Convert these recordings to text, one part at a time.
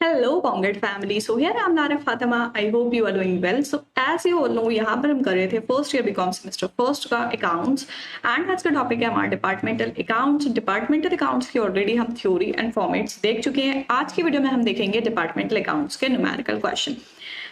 Hello, Congrat family. So here I'm Nara Fatima. I hope you are doing well. So as you all know, यहाँ पर हम कर रहे थे first year BCom semester first का accounts and आज का टॉपिक है हमारा डिपार्टमेंटल अकाउंट्स। डिपार्टमेंटल अकाउंट्स की ऑलरेडी हम थ्योरी एंड फॉर्मेट्स देख चुके हैं। आज की वीडियो में हम देखेंगे डिपार्टमेंटल अकाउंट्स के numerical question.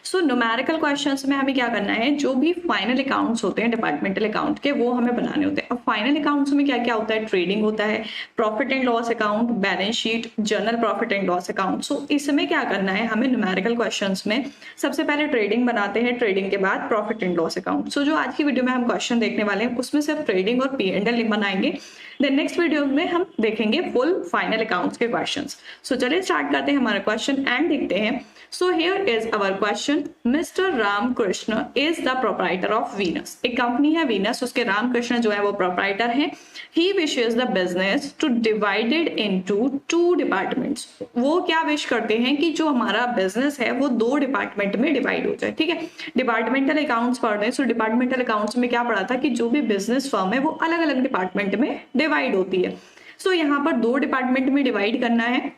So numerical questions में हमें क्या करना है, जो भी फाइनल अकाउंट्स होते हैं डिपार्टमेंटल अकाउंट के वो हमें बनाने होते हैं। अब फाइनल अकाउंट्स में क्या क्या होता है, ट्रेडिंग होता है, profit and loss account, balance sheet, journal profit and loss account. So इसमें क्या करना है हमें न्यूमेरिकल क्वेश्चंस में सबसे पहले ट्रेडिंग बनाते हैं, ट्रेडिंग के बाद प्रॉफिट एंड लॉस अकाउंट। सो जो आज की वीडियो में हम क्वेश्चन देखने वाले हैं उसमें सिर्फ ट्रेडिंग और P&L बनाएंगे। देन नेक्स्ट वीडियो में हम देखेंगे फुल फाइनल अकाउंट्स के क्वेश्चंस। सो चलिए स्टार्ट करते हैं हमारा क्वेश्चन एंड देखते हैं। So here is our question. Mr. Ramkrishna is the proprietor of Venus. एक कंपनी है Venus, उसके रामकृष्ण जो है वो प्रोप्राइटर है। He wishes the business to divided into two departments. वो क्या विश करते हैं कि जो हमारा बिजनेस है वो दो डिपार्टमेंट में डिवाइड हो जाए। ठीक है, डिपार्टमेंटल अकाउंट्स पढ़ रहे हैं। सो डिपार्टमेंटल अकाउंट्स में क्या पढ़ा था कि जो भी बिजनेस फर्म है वो अलग अलग डिपार्टमेंट में डिवाइड होती है। सो यहाँ पर दो डिपार्टमेंट में डिवाइड करना है।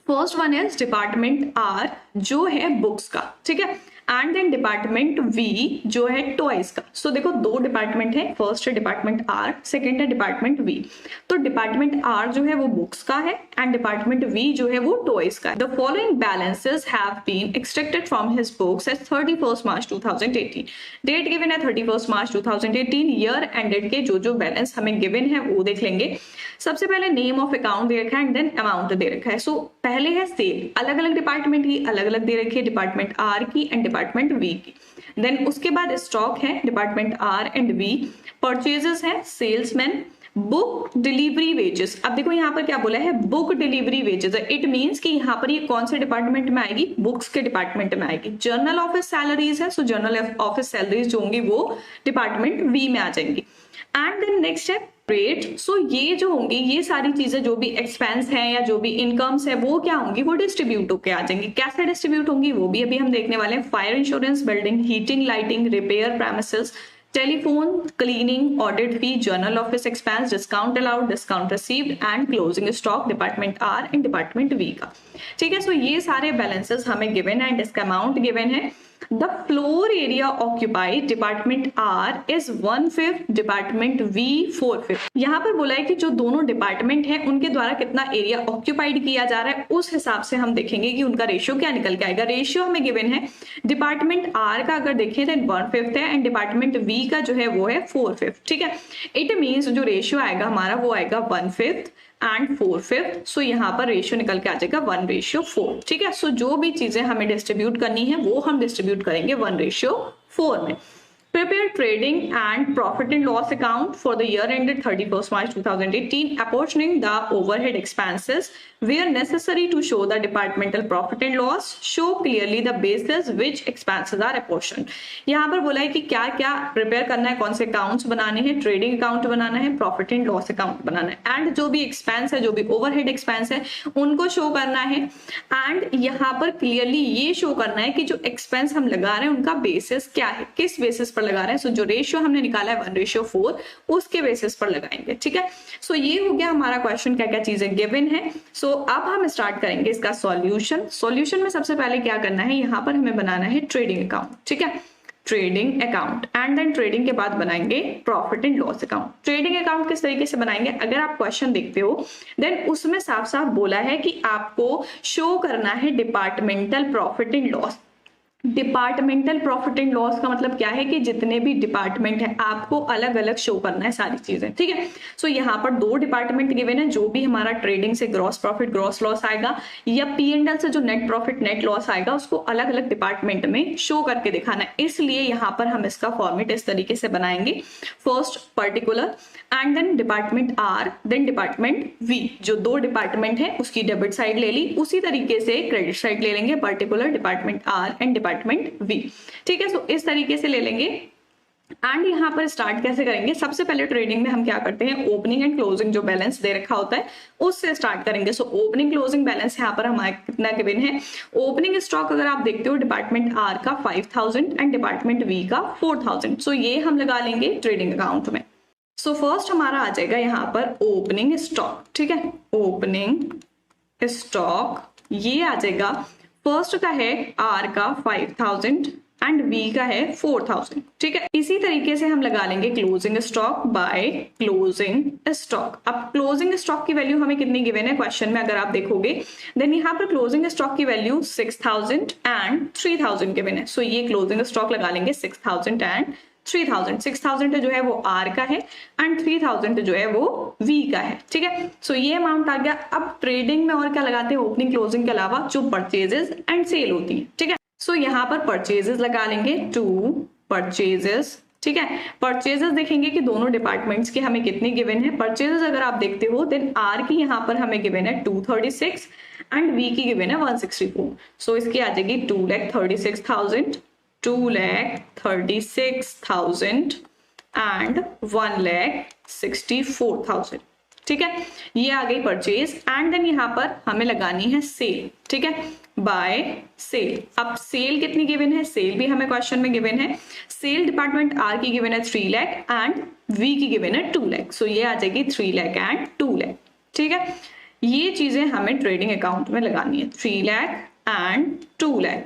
First one is department R जो है बुक्स का, ठीक है, एंड देन डिपार्टमेंट वी जो है टॉयज का। सो देखो दो डिपार्टमेंट है, फर्स्ट है डिपार्टमेंट आर, सेकंड है डिपार्टमेंट वी। तो डिपार्टमेंट आर जो है वो बुक्स का है एंड डिपार्टमेंट वी जो है वो टॉयज का है। The following balances have been extracted from his books at 31 March 2018। Date given है 31 मार्च 2018। ईयर एंडेड के जो जो बैलेंस हमें गिवन है वो देख लेंगे। सबसे पहले नेम ऑफ अकाउंट दे रखा है एंड देन अमाउंट दे रखा है। सो पहले है सेल, अलग अलग डिपार्टमेंट की अलग अलग दे रखी है, डिपार्टमेंट आर की एंड डिपार्टमेंट वी की। देन उसके बाद स्टॉक है department R and V, purchases है सेल्समैन, बुक डिलीवरी वेजेस। अब देखो यहाँ पर क्या बोला है, बुक डिलीवरी वेजेस है। इट मींस कि यहाँ पर ये कौन से डिपार्टमेंट में आएगी, बुक्स के डिपार्टमेंट में आएगी। जर्नल ऑफिस सैलरीज है, सो जर्नल ऑफिस सैलरीज जो होंगी वो डिपार्टमेंट वी में आ जाएंगी। एंड देन नेक्स्ट है रेट। सो ये जो होंगी ये सारी चीजें जो भी एक्सपेंस है या जो भी इनकम्स है वो क्या होंगी, वो डिस्ट्रीब्यूट होके आ जाएंगी। कैसे डिस्ट्रीब्यूट होंगी वो भी अभी हम देखने वाले हैं। Fire insurance, building, heating, lighting, repair premises, telephone, cleaning, audit fee, general office expense, discount allowed, discount received and closing stock department R and department V का। ठीक है, सो ये सारे बैलेंसेस हमें गिवन है एंड इसका अमाउंट गिवन है। The floor area occupied department R is 1/5, department V 4/5। यहाँ पर बोला है कि जो दोनों डिपार्टमेंट हैं उनके द्वारा कितना एरिया ऑक्यूपाइड किया जा रहा है, उस हिसाब से हम देखेंगे कि उनका रेशियो क्या निकल के आएगा। रेशियो हमें गिवन है डिपार्टमेंट R का अगर देखें तो 1/5 है एंड डिपार्टमेंट V का जो है वो है 4/5। ठीक है, इट मीन्स जो रेशियो आएगा हमारा वो आएगा 1/5 एंड 4/5। सो यहाँ पर रेशियो निकल के आ जाएगा 1/4। ठीक है, सो जो भी चीजें हमें डिस्ट्रीब्यूट करनी है वो हम डिस्ट्रीब्यूट करेंगे 1/4 में। Prepare trading and profit and loss account for the year ended 31st March 2018, apportioning the overhead expenses where necessary to show the departmental profit and loss. Show clearly the basis which expenses are apportioned. यहाँ पर बोला है कि क्या क्या prepare करना है, कौन से अकाउंट्स बनाने हैं, ट्रेडिंग अकाउंट बनाना है, प्रॉफिट एंड लॉस अकाउंट बनाना है एंड जो भी एक्सपेंस है, जो भी ओवरहेड एक्सपेंस है उनको शो करना है। एंड यहाँ पर क्लियरली ये शो करना है कि जो एक्सपेंस हम लगा रहे हैं उनका बेसिस क्या है, किस बेसिस पर लगा रहे हैं। सो जो रेशियो हमने निकाला है 1/4 उसके बेसिस पर लगाएंगे। ठीक है, सो ये हो गया हमारा क्वेश्चन, क्या क्या चीजें गिवन है। सो अब हम स्टार्ट करेंगे इसका सॉल्यूशन। सॉल्यूशन में सबसे पहले क्या करना है, यहाँ पर हमें बनाना है ट्रेडिंग अकाउंट। ठीक है, trading account and then trading के बाद बनाएंगे profit and loss account. Trading account किस तरीके से बनाएंगे, अगर आप क्वेश्चन देखते हो देन उसमें साफ साफ बोला है कि आपको शो करना है departmental profit and loss. Departmental profit and loss का मतलब क्या है कि जितने भी डिपार्टमेंट है आपको अलग अलग शो करना है सारी चीजें। ठीक है, सो यहाँ पर दो डिपार्टमेंट गिवन है, जो भी हमारा ट्रेडिंग से ग्रॉस प्रॉफिट ग्रॉस लॉस आएगा या P&L से जो नेट प्रॉफिट नेट लॉस आएगा उसको अलग अलग डिपार्टमेंट में शो करके दिखाना है। इसलिए यहाँ पर हम इसका फॉर्मेट इस तरीके से बनाएंगे, first particular and then department R then department V। जो दो डिपार्टमेंट है उसकी डेबिट साइड ले ली, उसी तरीके से क्रेडिट साइड ले लेंगे, particular department R and department V। ठीक है, सो इस तरीके से ले लेंगे। एंड यहाँ पर स्टार्ट कैसे करेंगे, सबसे पहले ट्रेडिंग में हम क्या करते हैं, ओपनिंग एंड क्लोजिंग जो बैलेंस दे रखा होता है उससे स्टार्ट करेंगे। सो ओपनिंग क्लोजिंग बैलेंस यहाँ पर हमारा कितना गिवन है। ओपनिंग स्टॉक अगर आप देखते हो डिपार्टमेंट आर का 5000 एंड डिपार्टमेंट वी का 4000। सो ये हम लगा लेंगे ट्रेडिंग अकाउंट में। सो फर्स्ट हमारा आ जाएगा यहाँ पर ओपनिंग स्टॉक। ठीक है, ओपनिंग स्टॉक ये आ जाएगा फर्स्ट का है आर का 5000 एंड वी का है 4000, ठीक है। इसी तरीके से हम लगा लेंगे closing stock by closing stock. अब क्लोजिंग स्टॉक की वैल्यू हमें कितनी गिवन है क्वेश्चन में अगर आप देखोगे, देन यहाँ पर क्लोजिंग स्टॉक की वैल्यू 6000 एंड 3000 गिवन है। सो ये क्लोजिंग स्टॉक लगा लेंगे 6000 एंड 3000। 6000 जो है वो आर का है एंड 3000 जो है वो वी का है, ठीक है। सो ये अमाउंट आ गया। अब ट्रेडिंग में और क्या लगाते हैं ओपनिंग क्लोजिंग के अलावा, जो परचेजेस एंड सेल होती है, ठीक है। सो यहाँ पर परचेजेस लगा लेंगे, टू परचेजेस, ठीक है। परचेजेस देखेंगे कि दोनों डिपार्टमेंट्स के हमें कितनी गिवन है। परचेजेस अगर आप देखते हो देन आर की यहाँ पर हमें गिवन है 236 एंड वी की गिवन है 164। सो इसकी आ जाएगी 2,36,000, 2,36,000 एंड 1,64,000, ठीक है। ये आ गई परचेज एंड देन यहाँ पर हमें लगानी है सेल, ठीक है, बाय सेल। अब सेल कितनी गिवन है, सेल भी हमें क्वेश्चन में गिवन है। सेल डिपार्टमेंट आर की गिवन है 3 लाख एंड वी की गिवन है 2 लाख। सो ये आ जाएगी 3 लाख एंड 2 लाख, ठीक है। ये चीजें हमें ट्रेडिंग अकाउंट में लगानी है, 3 लाख एंड 2 लाख।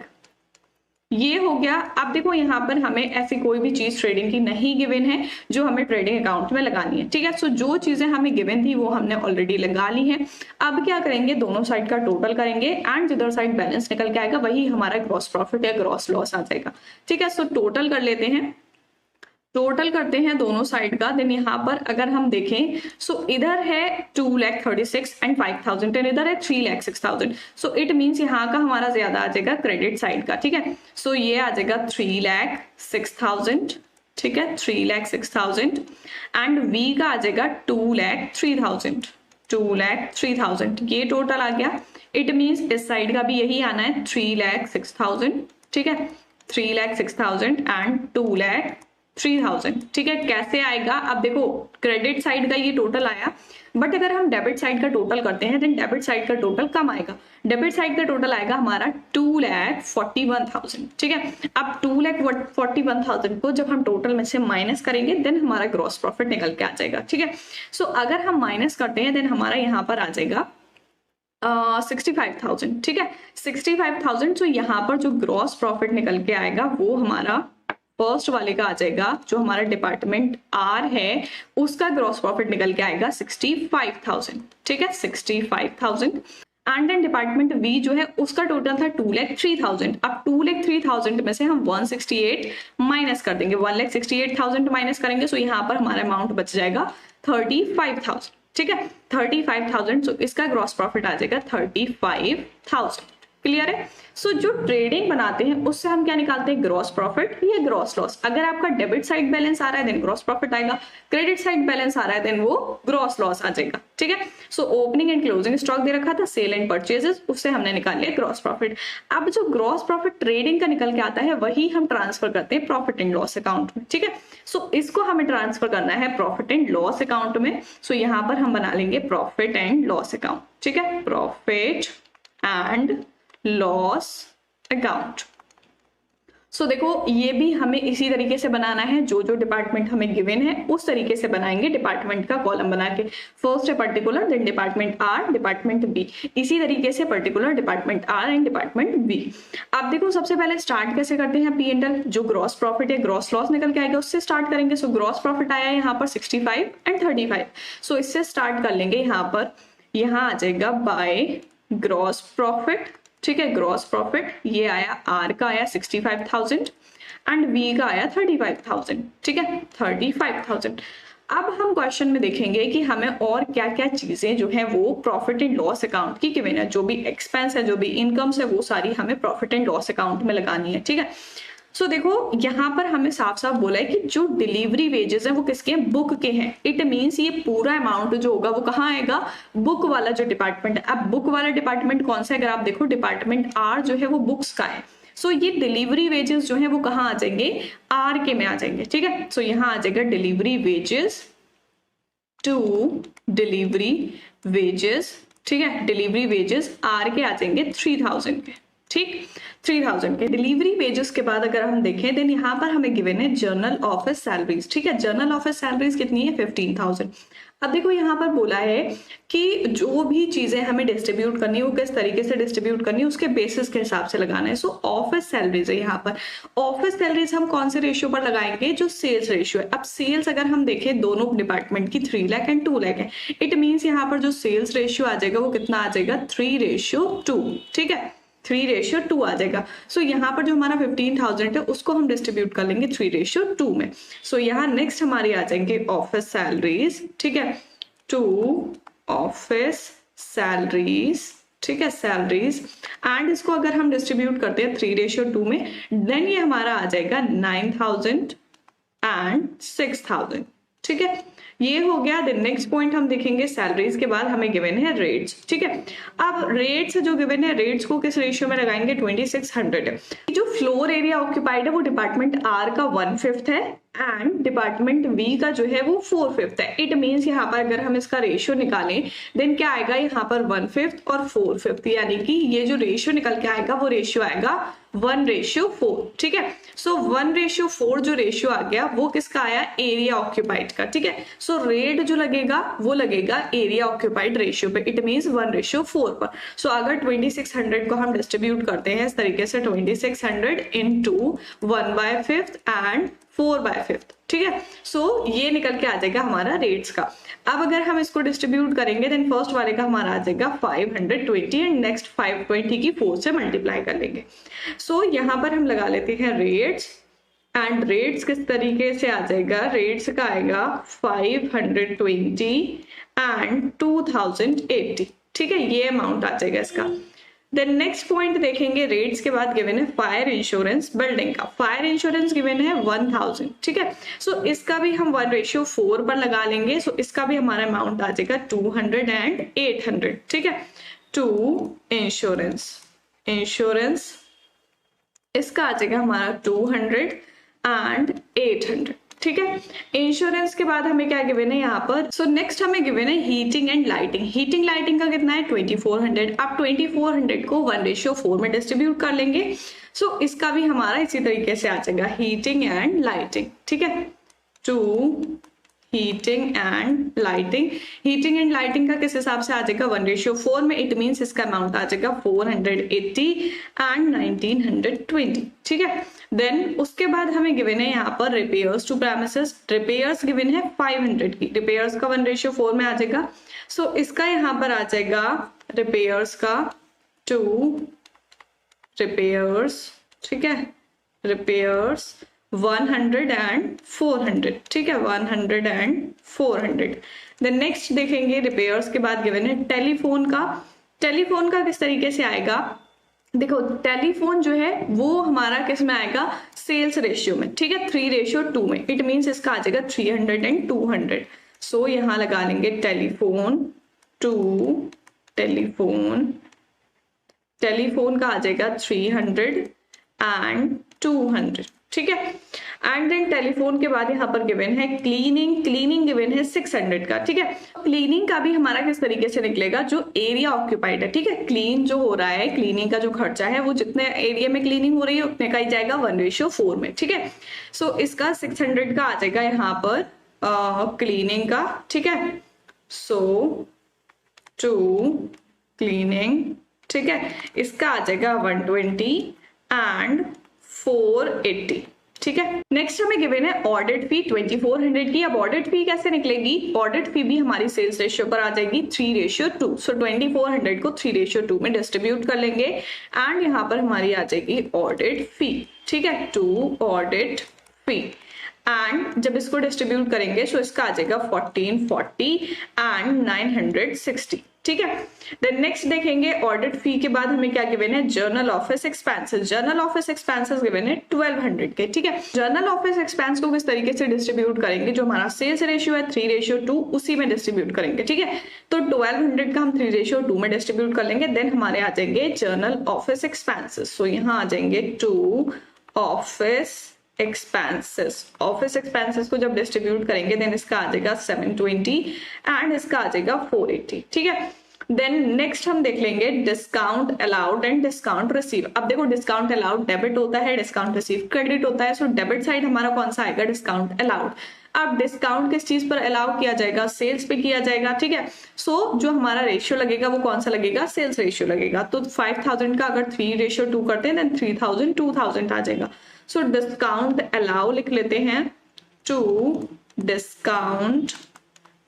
ये हो गया। अब देखो यहाँ पर हमें ऐसी कोई भी चीज ट्रेडिंग की नहीं गिवन है जो हमें ट्रेडिंग अकाउंट में लगानी है, ठीक है। सो जो चीजें हमें गिवन थी वो हमने ऑलरेडी लगा ली है। अब क्या करेंगे, दोनों साइड का टोटल करेंगे एंड जिधर साइड बैलेंस निकल के आएगा वही हमारा ग्रॉस प्रॉफिट या ग्रॉस लॉस आ जाएगा, ठीक है। सो टोटल कर लेते हैं, टोटल करते हैं दोनों साइड का। देन यहाँ पर अगर हम देखें सो इधर है 2,36,000 एंड 5,000 एंड इधर है 3,06,000। सो इट मीन्स यहाँ का हमारा ज्यादा आ जाएगा क्रेडिट साइड का, ठीक है। सो ये आ जाएगा 3,06,000, ठीक है, 3,06,000 एंड वी का आ जाएगा 2,03,000, 2,03,000। ये टोटल आ गया। इट मीन्स इस साइड का भी यही आना है 3,06,000, ठीक है, 3,06,000 एंड 2,03,000, ठीक है। कैसे आएगा, अब देखो क्रेडिट साइड का ये टोटल आया, बट अगर हम डेबिट साइड का टोटल करते हैं देन डेबिट साइड का टोटल कम आएगा। डेबिट साइड का टोटल आएगा हमारा 2,41,000, ठीक है। अब 2,41,000 को जब हम टोटल में से माइनस करेंगे देन हमारा ग्रॉस प्रॉफिट निकल के आ जाएगा, ठीक है। सो अगर हम माइनस करते हैं देन हमारा यहाँ पर आ जाएगा 65,000, ठीक है, 65,000। सो यहाँ पर जो ग्रॉस प्रॉफिट निकल के आएगा वो हमारा फर्स्ट वाले का आ जाएगा, जो हमारा डिपार्टमेंट आर है उसका ग्रॉस प्रॉफिट निकल के आएगा 65,000, ठीक है, 65,000 एंड देन डिपार्टमेंट वी जो है उसका टोटल था 2,03,000। अब 2,03,000 में से हम 168 माइनस कर देंगे, 1,68,000 माइनस करेंगे। सो यहाँ पर हमारा अमाउंट बच जाएगा 35,000, ठीक है, 35,000। सो इसका ग्रॉस प्रॉफिट आ जाएगा 35,000। क्लियर है। सो जो ट्रेडिंग बनाते हैं उससे हम क्या निकालते हैं, ग्रॉस प्रॉफिट या ग्रॉस लॉस। अगर आपका डेबिट साइड बैलेंस आ रहा है देन ग्रॉस प्रॉफिट आएगा, क्रेडिट साइड बैलेंस आ रहा है देन वो ग्रॉस लॉस आ जाएगा, ठीक है। So opening and closing stock दे रखा था, सेल एंड परचेजेस, उससे हमने निकाल लिया ग्रॉस प्रॉफिट। अब जो ग्रॉस प्रॉफिट ट्रेडिंग का निकल के आता है वही हम ट्रांसफर करते हैं प्रॉफिट एंड लॉस अकाउंट में, ठीक है। सो इसको हमें ट्रांसफर करना है प्रॉफिट एंड लॉस अकाउंट में। सो यहाँ पर हम बना लेंगे प्रॉफिट एंड लॉस अकाउंट, ठीक है, प्रॉफिट एंड लॉस अकाउंट। सो देखो ये भी हमें इसी तरीके से बनाना है, जो जो डिपार्टमेंट हमें गिवन है उस तरीके से बनाएंगे डिपार्टमेंट का कॉलम बना के। फर्स्ट है particular, then department R, department B, इसी तरीके से particular, department R and department B. आप देखो सबसे पहले स्टार्ट कैसे करते हैं, पी एंड एल, जो ग्रॉस प्रॉफिट है ग्रॉस लॉस निकल के आएगा उससे स्टार्ट करेंगे। सो ग्रॉस प्रॉफिट आया यहाँ पर 65 एंड 35। सो इससे स्टार्ट कर लेंगे। यहाँ पर यहाँ आ जाएगा बाय ग्रॉस प्रॉफिट, ठीक है, ग्रॉस प्रॉफिट ये आया, आर का आया 65,000 एंड वी का आया 35,000, ठीक है, 35,000। अब हम क्वेश्चन में देखेंगे कि हमें और क्या क्या चीजें जो है वो प्रॉफिट एंड लॉस अकाउंट की गिवन है, जो भी एक्सपेंस है, जो भी इनकम्स है, वो सारी हमें प्रॉफिट एंड लॉस अकाउंट में लगानी है, ठीक है। सो देखो यहाँ पर हमें साफ साफ बोला है कि जो डिलीवरी वेजेस है वो किसके हैं, बुक के हैं। इट मींस ये पूरा अमाउंट जो होगा वो कहाँ आएगा, बुक वाला जो डिपार्टमेंट है। अब बुक वाला डिपार्टमेंट कौन सा है, अगर आप देखो डिपार्टमेंट आर जो है वो बुक्स का है। सो ये डिलीवरी वेजेस जो है वो कहाँ आ जाएंगे, आर के में आ जाएंगे, ठीक है। सो यहाँ आ जाएगा delivery wages to delivery wages, ठीक है, डिलीवरी वेजेस आर के आ जाएंगे 3,000 के, ठीक 3000 के। डिलीवरी वेजेस के बाद अगर हम देखें देन यहाँ पर हमें गिवन है जर्नल ऑफिस सैलरीज, ठीक है। जर्नल ऑफिस सैलरीज कितनी है 15,000। अब देखो यहाँ पर बोला है कि जो भी चीजें हमें डिस्ट्रीब्यूट करनी है वो किस तरीके से डिस्ट्रीब्यूट करनी है उसके बेसिस के हिसाब से लगाना है। सो ऑफिस सैलरीज है यहाँ पर। ऑफिस सैलरीज हम कौन से रेशियो पर लगाएंगे, जो सेल्स रेशियो है। अब सेल्स अगर हम देखें दोनों डिपार्टमेंट की 3 लाख एंड 2 लाख है, इट मीन्स यहाँ पर जो सेल्स रेशियो आ जाएगा वो कितना आ जाएगा 3:2, ठीक है 3:2 आ जाएगा। सो यहाँ पर जो हमारा 15,000 है उसको हम डिस्ट्रीब्यूट कर लेंगे 3:2 में। सो यहाँ नेक्स्ट हमारी आ जाएंगे ऑफिस सैलरीज, ठीक है, टू ऑफिस सैलरीज, ठीक है सैलरीज, एंड इसको अगर हम डिस्ट्रीब्यूट करते हैं 3:2 में देन ये हमारा आ जाएगा 9,000 एंड 6,000, ठीक है। ये हो गया। देन नेक्स्ट पॉइंट हम देखेंगे सैलरीज के बाद हमें गिवन है रेट्स, ठीक है। अब रेट्स जो गिवन है रेट्स को किस रेशियो में लगाएंगे 2600 है। जो फ्लोर एरिया ऑक्यूपाइड है वो डिपार्टमेंट आर का 1/5 है एंड डिपार्टमेंट वी का जो है वो 4/5 है। इट मीन्स यहाँ पर अगर हम इसका रेशियो निकालें देन क्या आएगा यहाँ पर 1/5 और 4/5, यानी कि ये जो रेशियो निकल के आएगा वो रेशियो आएगा 1:4, ठीक है। सो 1:4 जो रेशियो आ गया वो किसका आया, एरिया ऑक्यूपाइड का, ठीक है। सो रेट जो लगेगा वो लगेगा एरिया ऑक्यूपाइड रेशियो पे, इट मीन्स 1:4 पर। सो अगर 2600 को हम डिस्ट्रीब्यूट करते हैं इस तरीके से 2600 इंटू 1/5 एंड 4/5, ठीक है। सो ये निकल के आ जाएगा हमारा रेट्स का। अब अगर हम इसको डिस्ट्रीब्यूट करेंगे देन फर्स्ट वाले का हमारा आ जाएगा 520 एंड नेक्स्ट 520 की 4 से मल्टीप्लाई कर लेंगे। सो यहाँ पर हम लगा लेते हैं रेट्स एंड रेट्स किस तरीके से आ जाएगा, रेट्स का आएगा 520 एंड 2080, ठीक है, ये अमाउंट आ जाएगा इसका। देन नेक्स्ट पॉइंट देखेंगे रेट्स के बाद गिवन है फायर इंश्योरेंस बिल्डिंग का। फायर इंश्योरेंस गिवन है 1000, ठीक है। सो इसका भी हम 1:4 पर लगा लेंगे। सो इसका भी हमारा अमाउंट आ जाएगा 200 एंड 800, ठीक है। टू इंश्योरेंस इसका आ जाएगा हमारा 200 एंड 800, ठीक है। इंश्योरेंस के बाद हमें क्या गिवन है यहाँ पर, सो नेक्स्ट हमें गिवन है heating and lighting. Heating lighting का कितना है 2400। अब 2400 को 1:4 में डिस्ट्रीब्यूट कर लेंगे। सो इसका भी हमारा इसी तरीके से आ जाएगा हीटिंग एंड लाइटिंग, ठीक है, to heating and lighting. Heating and lighting का किस हिसाब से आ जाएगा 1:4 में, इट मीन्स इसका अमाउंट आ जाएगा 480 एंड 1920, ठीक है। देन उसके बाद हमें गिवन है यहाँ पर repairs to premises. Repairs given है 500 की, रिपेयर्स का 1:4 में आ जाएगा। सो इसका यहाँ पर आ जाएगा रिपेयर्स का टू रिपेयर्स, ठीक है, रिपेयर्स 100 एंड 400, ठीक है, 100 एंड 400। देन नेक्स्ट देखेंगे रिपेयर्स के बाद गिवन है टेलीफोन का। टेलीफोन का किस तरीके से आएगा, देखो टेलीफोन जो है वो हमारा किस में आएगा, सेल्स रेशियो में, ठीक है, 3:2 में। इट मीन्स इसका आ जाएगा 300 एंड 200। सो यहाँ लगा लेंगे टेलीफोन टू टेलीफोन का आ जाएगा 300 एंड 200, ठीक है। एंड देन टेलीफोन के बाद यहाँ पर गिवन है क्लीनिंग गिवन है 600 का, ठीक है। क्लीनिंग का भी हमारा किस तरीके से निकलेगा, जो एरिया ऑक्यूपाइड है, ठीक है, क्लीन जो हो रहा है क्लीनिंग का जो खर्चा है वो जितने एरिया में क्लीनिंग हो रही है उतने का ही जाएगा 1:4 में, ठीक है। सो इसका 600 का आ जाएगा यहाँ पर क्लीनिंग का, ठीक है। सो टू क्लीनिंग, ठीक है, इसका आ जाएगा 120 एंड 480, ठीक है। नेक्स्ट हमें गिवन है ऑडिट फी 2400 की। अब ऑडिट फी कैसे निकलेगी, ऑडिट फी भी हमारी सेल्स रेशियो पर आ जाएगी 3:2। सो 2400 को 3:2 में डिस्ट्रीब्यूट कर लेंगे एंड यहाँ पर हमारी आ जाएगी ऑडिट फी, ठीक है, टू ऑडिट फी। एंड जब इसको डिस्ट्रीब्यूट करेंगे तो इसका आ जाएगा 1440 एंड 960, ठीक है। देन नेक्स्ट देखेंगे ऑडिट फी के बाद हमें क्या गिवन है, journal office expenses. Journal office expenses given है 1200 के, ठीक है। जर्नल ऑफिस एक्सपेंस को किस तरीके से डिस्ट्रीब्यूट करेंगे, जो हमारा सेल्स रेशियो है 3:2 उसी में डिस्ट्रीब्यूट करेंगे, ठीक है। तो 1200 का हम 3:2 में डिस्ट्रीब्यूट कर लेंगे। देन हमारे आ जाएंगे जर्नल ऑफिस एक्सपेंसेस। सो यहाँ आ जाएंगे to office expenses. Office expenses को जब डिस्ट्रीब्यूट करेंगे देन इसका आ जाएगा 720 एंड इसका आ जाएगा 480, ठीक है। देन नेक्स्ट हम देख लेंगे discount allowed and discount receive. अब देखो डिस्काउंट अलाउड डेबिट होता है, डिस्काउंट रिसीव क्रेडिट होता है। सो डेबिट साइड हमारा कौन सा आएगा, डिस्काउंट अलाउड। अब डिस्काउंट किस चीज पर अलाउ किया जाएगा, सेल्स पे किया जाएगा, ठीक है। सो जो हमारा रेशियो लगेगा वो कौन सा लगेगा, सेल्स रेशियो लगेगा। तो 5000 का अगर 3:2 करते हैं देन 3000 2000 आ जाएगा। सो डिस्काउंट अलाउ लिख लेते हैं, टू डिस्काउंट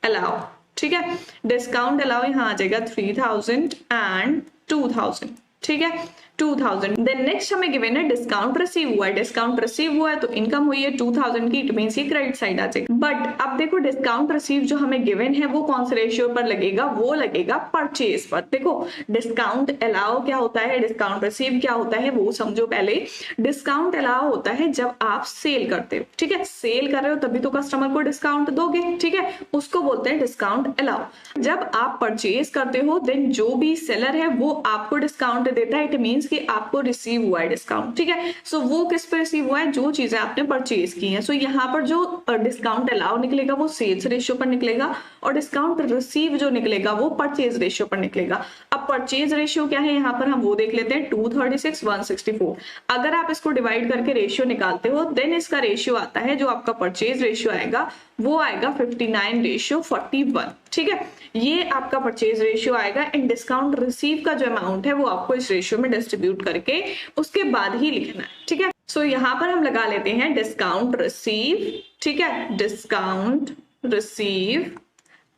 अलाउ, ठीक है। डिस्काउंट अलाउ यहाँ आ जाएगा 3000 एंड 2000, ठीक है, 2000। देन नेक्स्ट हमें गिवन है डिस्काउंट रिसीव हुआ है। डिस्काउंट रिसीव हुआ है तो इनकम हुई है 2000 की, इट मींस ये क्रेडिट साइड आ जाएगा। बट अब देखो डिस्काउंट रिसीव जो हमें गिवन है वो कौन से रेशियो पर लगेगा, वो लगेगा परचेज पर। देखो डिस्काउंट अलाउ क्या होता है, डिस्काउंट रिसीव क्या होता है वो समझो पहले। डिस्काउंट अलाउ होता है जब आप सेल करते हो, ठीक है, सेल कर रहे हो तभी तो कस्टमर को डिस्काउंट दोगे, ठीक है, उसको बोलते हैं डिस्काउंट अलाउ। जब आप परचेज करते हो देन जो भी सेलर है वो आपको डिस्काउंट देता है, इट मींस कि आपको रिसीव हुआ है डिस्काउंट, ठीक है। सो वो किस पे रिसीव हुआ है, जो चीजें आपने परचेज की हैं। सो यहाँ पर जो डिस्काउंट अलाउ निकलेगा वो सेल्स रेशियो पर निकलेगा और डिस्काउंट रिसीव जो निकलेगा वो परचेज रेशियो पर निकलेगा। अब परचेज रेशियो क्या है यहाँ पर हम वो देख लेते हैं, 236 164। अगर आप इसको डिवाइड करके रेशियो निकालते हो देन इसका रेशियो आता है, जो आपका परचेज रेशियो आएगा वो आएगा 59:41, ठीक है। ये आपका परचेज रेशियो आएगा एंड डिस्काउंट रिसीव का जो अमाउंट है वो आपको इस रेशियो में डिस्ट्रीब्यूट करके उसके बाद ही लिखना है, ठीक है। सो यहाँ पर हम लगा लेते हैं डिस्काउंट रिसीव, ठीक है, discount receive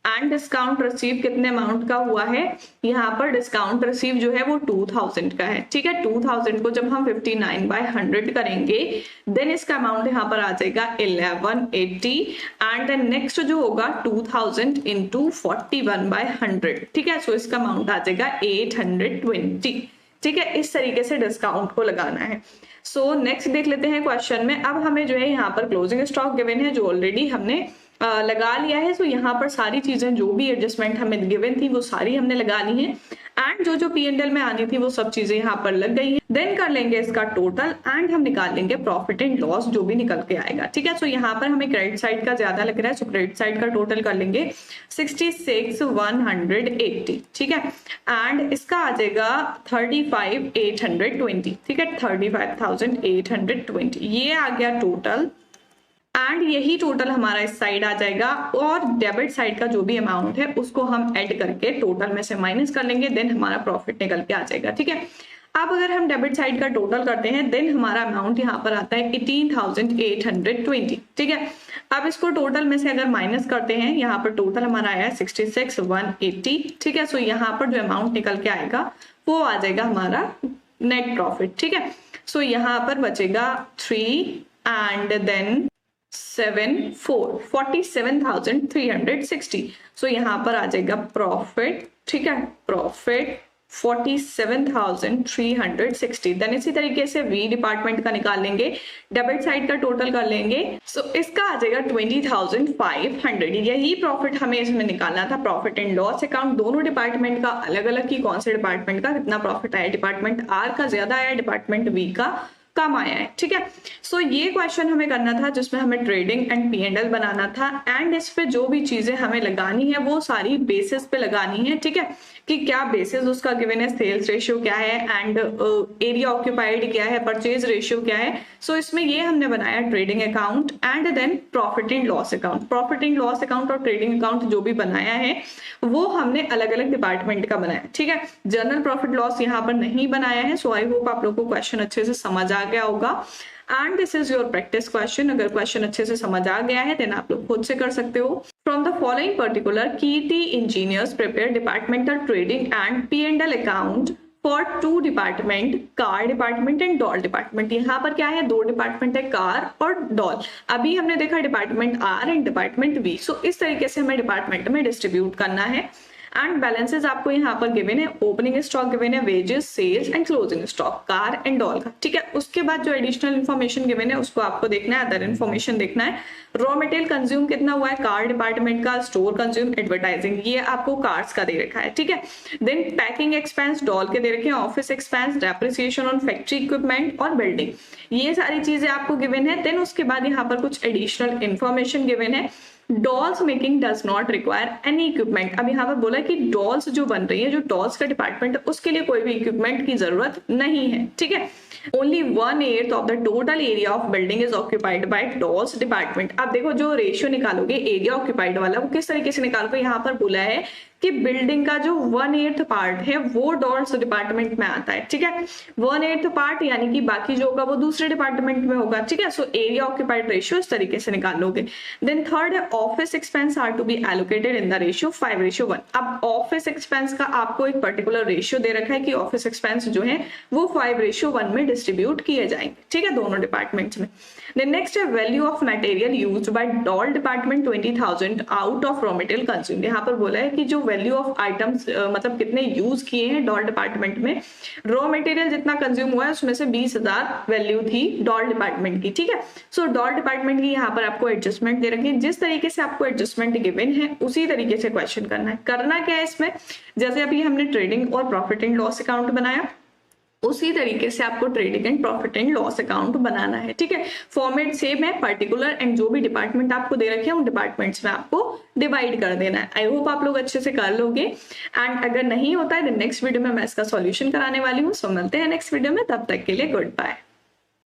and discount receive कितने अमाउंट का हुआ है, यहाँ पर डिस्काउंट रिसीव जो है वो 2000 का है, ठीक है। 2000 को जब हम 59/100 करेंगे देन इसका अमाउंट यहाँ पर आ जाएगा 1180 एंड देन नेक्स्ट जो होगा 2000 इंटू 41/100, ठीक है। सो इसका अमाउंट आ जाएगा 820, ठीक है। इस तरीके से डिस्काउंट को लगाना है। सो नेक्स्ट देख लेते हैं क्वेश्चन में। अब हमें जो है यहाँ पर क्लोजिंग स्टॉक गिवन है जो ऑलरेडी हमने लगा लिया है। सो यहाँ पर सारी चीजें जो भी एडजस्टमेंट हमें गिवन थी वो सारी हमने लगा ली है एंड जो जो P&L में आनी थी वो सब चीजें यहाँ पर लग गई है। देन कर लेंगे इसका टोटल एंड हम निकाल लेंगे प्रॉफिट एंड लॉस जो भी निकल के आएगा, ठीक है। सो यहाँ पर हमें क्रेडिट साइड का ज्यादा लग रहा है, सो क्रेडिट साइड का टोटल कर लेंगे 66,180, ठीक है, एंड इसका आ जाएगा 35,820, ठीक है, 35,820 ये आ गया टोटल एंड यही टोटल हमारा इस साइड आ जाएगा। और डेबिट साइड का जो भी अमाउंट है उसको हम ऐड करके टोटल में से माइनस कर लेंगे, देन हमारा प्रॉफिट निकल के आ जाएगा, ठीक है। अब अगर हम डेबिट साइड का टोटल करते हैं देन हमारा अमाउंट यहाँ पर आता है 18,820, ठीक है। अब इसको टोटल में से अगर माइनस करते हैं, यहाँ पर टोटल हमारा आया 66,180, ठीक है। सो यहाँ पर जो अमाउंट निकल के आएगा वो आ जाएगा हमारा नेट प्रॉफिट, ठीक है। सो यहाँ पर बचेगा 3 एंड देन 47,360। सो यहाँ पर आ जाएगा प्रॉफिट, ठीक है, प्रॉफिट 47,360। देन इसी तरीके से वी डिपार्टमेंट का निकाल लेंगे, डेबिट साइड का टोटल कर लेंगे। सो इसका आ जाएगा 20,500। यही प्रॉफिट हमें इसमें निकालना था। प्रॉफिट एंड लॉस अकाउंट दोनों डिपार्टमेंट का अलग अलग ही, कौन से डिपार्टमेंट का कितना प्रॉफिट आया, डिपार्टमेंट आर का ज्यादा आया, डिपार्टमेंट वी का कम आया है, ठीक है। सो ये क्वेश्चन हमें करना था जिसमें हमें ट्रेडिंग एंड P&L बनाना था एंड इस पे जो भी चीजें हमें लगानी है वो सारी बेसिस पे लगानी है, ठीक है, कि क्या बेसिस उसका गिवन है, सेल्स रेशियो क्या है एंड एरिया ऑक्यूपाइड क्या है, परचेज रेशियो क्या है। सो इसमें ये हमने बनाया trading account and then profit and loss account. Profit and loss account और ट्रेडिंग अकाउंट जो भी बनाया है वो हमने अलग अलग डिपार्टमेंट का बनाया, ठीक है। जनरल प्रॉफिट लॉस यहाँ पर नहीं बनाया है। सो आई होप आप लोगों को क्वेश्चन अच्छे से समझ आ गया होगा and this is your practice question. अगर क्वेश्चन अच्छे से समझ आ गया है देन आप लोग खुद से कर सकते हो। फ्रॉम द फॉलोइंग पर्टिकुलर कीटी engineers prepare departmental trading and P&L account for 2 department, car department and doll department. यहाँ पर क्या है, 2 डिपार्टमेंट है, कार और डॉल। अभी हमने देखा department R and department V. So इस तरीके से हमें डिपार्टमेंट में डिस्ट्रीब्यूट करना है एंड बैलेंसेस आपको यहाँ पर गिवन है, ओपनिंग स्टॉक गिवन है, wages, sales and closing stock car and doll का, ठीक है। उसके बाद जो एडिशनल इन्फॉर्मेशन गिवन है उसको आपको देखना है, अदर इन्फॉर्मेशन देखना है। रॉ मटेरियल कंज्यूम कितना हुआ है कार डिपार्टमेंट का, स्टोर कंज्यूम, एडवर्टाइजिंग, ये आपको कार्स का दे रखा है, ठीक है। देन पैकिंग एक्सपेंस डॉल के दे रखे हैं, office expense, depreciation on factory equipment और बिल्डिंग, ये सारी चीजें आपको गिवन है। देन उसके बाद यहाँ पर कुछ एडिशनल इन्फॉर्मेशन गिवन है dolls making does not require any equipment. अब यहाँ पर बोला कि डॉल्स जो बन रही है, जो डॉल्स का डिपार्टमेंट है, उसके लिए कोई भी इक्विपमेंट की जरूरत नहीं है, ठीक है। Only 1/8 of the total area of building is occupied by dolls department. अब देखो जो रेशियो निकालोगे एरिया ऑक्यूपाइड वाला, वो किस तरीके से निकालोगे, यहाँ पर बोला है कि बिल्डिंग का जो 1/8 पार्ट है वो डॉल्स डिपार्टमेंट में आता है, ठीक है। 1/8 पार्ट यानी कि बाकी जो होगा वो दूसरे डिपार्टमेंट में होगा, ठीक है। सो एरिया ऑक्यूपाइड रेशियो इस तरीके से निकाल लोगे। देन थर्ड है office expense are to be allocated in the ratio 5:1। अब ऑफिस एक्सपेंस का आपको एक पर्टिकुलर रेशियो दे रखा है कि ऑफिस एक्सपेंस जो है वो 5:1 में डिस्ट्रीब्यूट किए जाएंगे, ठीक है, दोनों डिपार्टमेंट्स में। देन नेक्स्ट है value of material used by doll department 20,000 out of raw material consumed. यहाँ पर बोला है कि जो वैल्यू ऑफ आइटम्स मतलब कितने यूज किए हैं डॉल डिपार्टमेंट में, रॉ मटेरियल जितना कंज्यूम हुआ है उसमें से 20,000 वैल्यू थी डॉल डिपार्टमेंट की, ठीक है। सो डॉल डिपार्टमेंट की यहाँ पर आपको एडजस्टमेंट दे रखी है। जिस तरीके से आपको एडजस्टमेंट गिवन है उसी तरीके से क्वेश्चन करना है। करना क्या है इसमें, जैसे अभी हमने ट्रेडिंग और प्रॉफिट एंड लॉस अकाउंट बनाया, उसी तरीके से आपको trading and profit and loss account बनाना है, ठीक है। फॉर्मेट सेम है, पर्टिकुलर एंड जो भी डिपार्टमेंट आपको दे रखे हैं उन डिपार्टमेंट्स में आपको डिवाइड कर देना है। आई होप आप लोग अच्छे से कर लोगे। एंड अगर नहीं होता है तो नेक्स्ट वीडियो में मैं इसका सॉल्यूशन कराने वाली हूँ। सो मिलते हैं नेक्स्ट वीडियो में, तब तक के लिए गुड बाय।